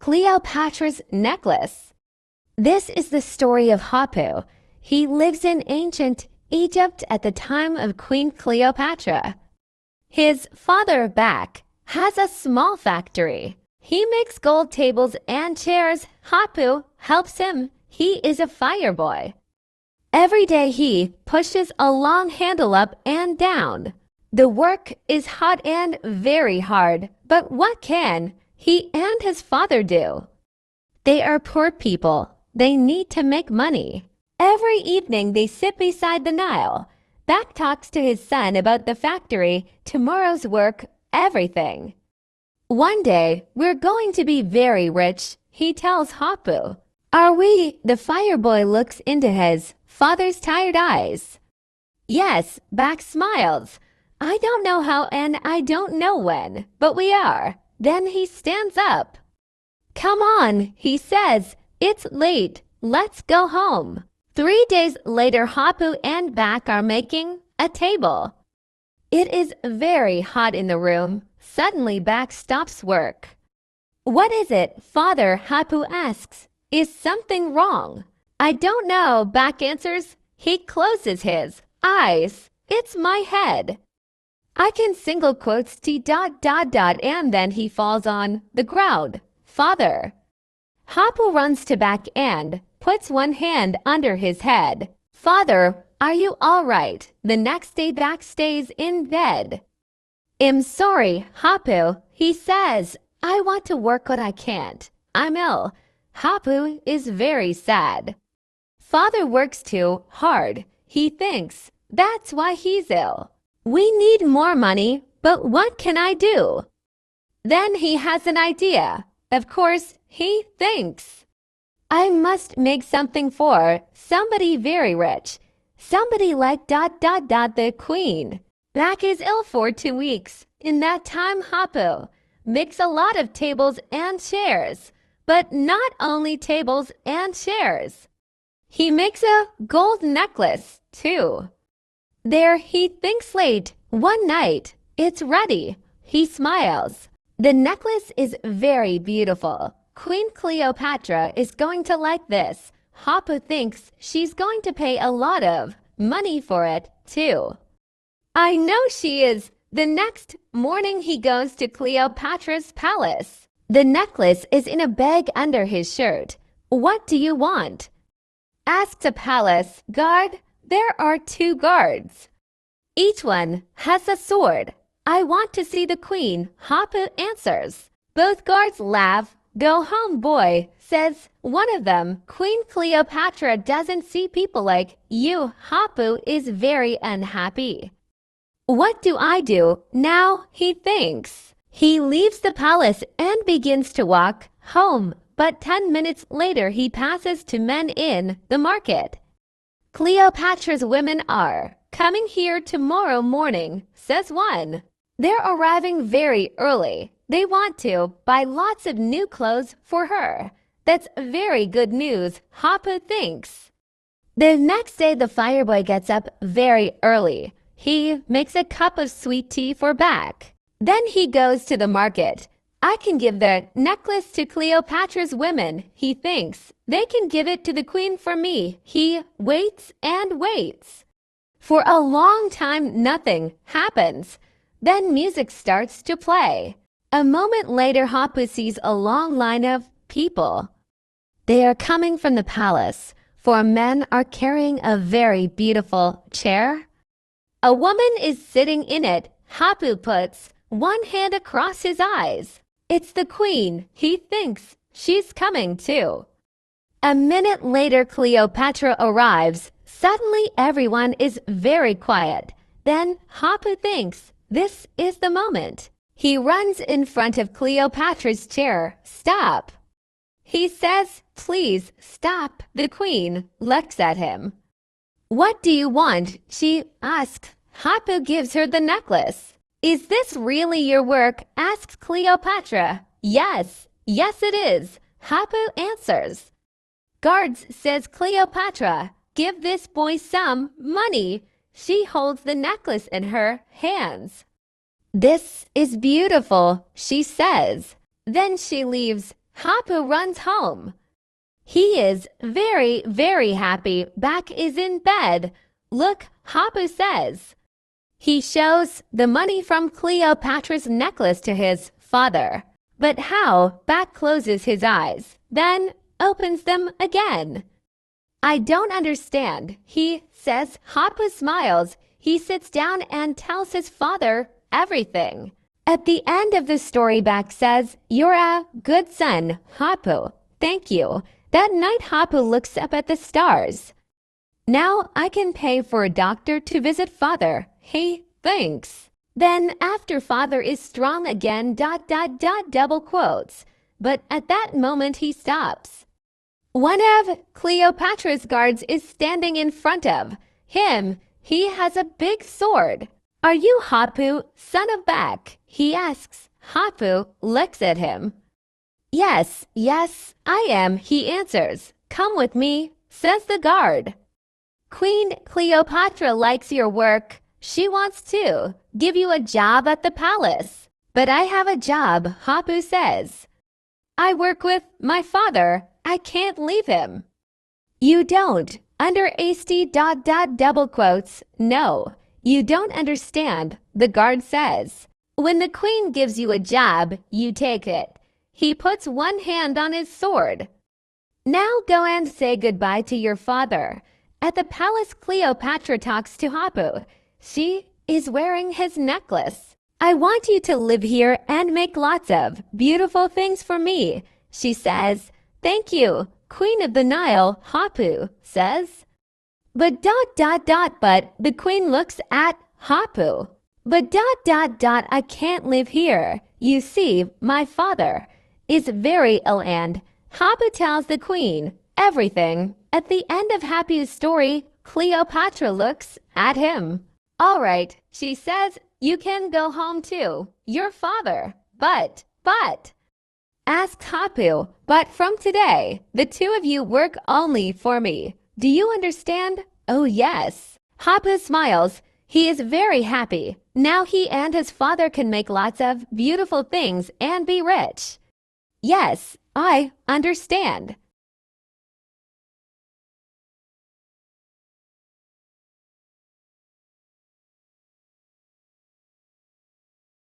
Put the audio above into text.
Cleopatra's necklace. This is the story of Hapu. He lives in ancient Egypt at the time of Queen Cleopatra. His father, Back, has a small factory. He makes gold tables and chairs. Hapu helps him. He is a fire boy. Every day he pushes a long handle up and down. The work is hot and very hard, but what can he and his father do? They are poor people. They need to make money. Every evening they sit beside the Nile. Back talks to his son about the factory, tomorrow's work, everything. One day, we're going to be very rich, he tells Hapu. Are we? The fire boy looks into his father's tired eyes. Yes, Back smiles. I don't know how and I don't know when, but we are. Then he stands up. Come on, he says. It's late. Let's go home. 3 days later, Hapu and Back are making a table. It is very hot in the room. Suddenly, Back stops work. What is it, father? Hapu asks. Is something wrong? I don't know, Back answers. He closes his eyes. It's my head. I can single quotes T ... and then he falls on the ground. Father. Hapu runs to Back and puts one hand under his head. Father, are you all right? The next day Back stays in bed. I'm sorry, Hapu, he says. I want to work but I can't. I'm ill. Hapu is very sad. Father works too hard. He thinks that's why he's ill. We need more money, but what can I do? Then he has an idea. Of course, he thinks. I must make something for somebody very rich. Somebody like ... the queen. Back is ill for 2 weeks. In that time, Hapu makes a lot of tables and chairs. But not only tables and chairs. He makes a gold necklace, too. There he thinks late. One night, it's ready. He smiles. The necklace is very beautiful. Queen Cleopatra is going to like this. Hapu thinks she's going to pay a lot of money for it, too. I know she is. The next morning he goes to Cleopatra's palace. The necklace is in a bag under his shirt. What do you want? Asks a palace guard. There are 2 guards. Each one has a sword. I want to see the queen, Hapu answers. Both guards laugh. Go home, boy, says one of them. Queen Cleopatra doesn't see people like you. Hapu is very unhappy. What do I do now? He thinks. He leaves the palace and begins to walk home, but 10 minutes later he passes 2 men in the market. Cleopatra's women are coming here tomorrow morning, says one. They're arriving very early. They want to buy lots of new clothes for her. That's very good news, Hapu thinks. The next day the fireboy gets up very early. He makes a cup of sweet tea for Back. Then he goes to the market. I can give the necklace to Cleopatra's women, he thinks. They can give it to the queen for me. He waits and waits. For a long time, nothing happens. Then music starts to play. A moment later, Hapu sees a long line of people. They are coming from the palace. 4 men are carrying a very beautiful chair. A woman is sitting in it. Hapu puts one hand across his eyes. It's the queen. He thinks she's coming too. A minute later, Cleopatra arrives. Suddenly, everyone is very quiet. Then Hapu thinks this is the moment. He runs in front of Cleopatra's chair. Stop. He says, please stop. The queen looks at him. What do you want? She asks. Hapu gives her the necklace. Is this really your work? Asks Cleopatra. Yes, yes it is. Hapu answers. Guards, says Cleopatra. Give this boy some money. She holds the necklace in her hands. This is beautiful, she says. Then she leaves Hapu runs home. He is very, very happy Back is in bed. Look, Hapu says. He shows the money from Cleopatra's necklace to his father. But how Back closes his eyes, then opens them again. I don't understand, he says. Hapu smiles. He sits down and tells his father everything. At the end of the story, Back says, "You're a good son, Hapu. Thank you." That night, Hapu looks up at the stars. "Now I can pay for a doctor to visit father. He thinks." Then after father is strong again, ... double quotes. But at that moment he stops. One of Cleopatra's guards is standing in front of him. He has a big sword. "Are you Hapu, son of Back?" he asks. Hapu looks at him. Yes, I am," he answers. "Come with me," says the guard. "Queen Cleopatra likes your work. She wants to give you a job at the palace." "But I have a job," Hapu says. "I work with my father. I can't leave him." "You don't." Under hasty ... double quotes. "No, you don't understand," the guard says. "When the queen gives you a job, you take it." He puts one hand on his sword. "Now go and say goodbye to your father." At the palace, Cleopatra talks to Hapu. She is wearing his necklace. "I want you to live here and make lots of beautiful things for me," she says. "Thank you, Queen of the Nile," Hapu says. But ... but the queen looks at Hapu. "But ... I can't live here. You see, my father is very ill," and Hapu tells the queen everything. At the end of Hapu's story, Cleopatra looks at him. "All right," she says, "you can go home too. Your father. But, asks Hapu, "but from today, the two of you work only for me. Do you understand?" "Oh, yes." Hapu smiles. He is very happy. Now he and his father can make lots of beautiful things and be rich. "Yes, I understand."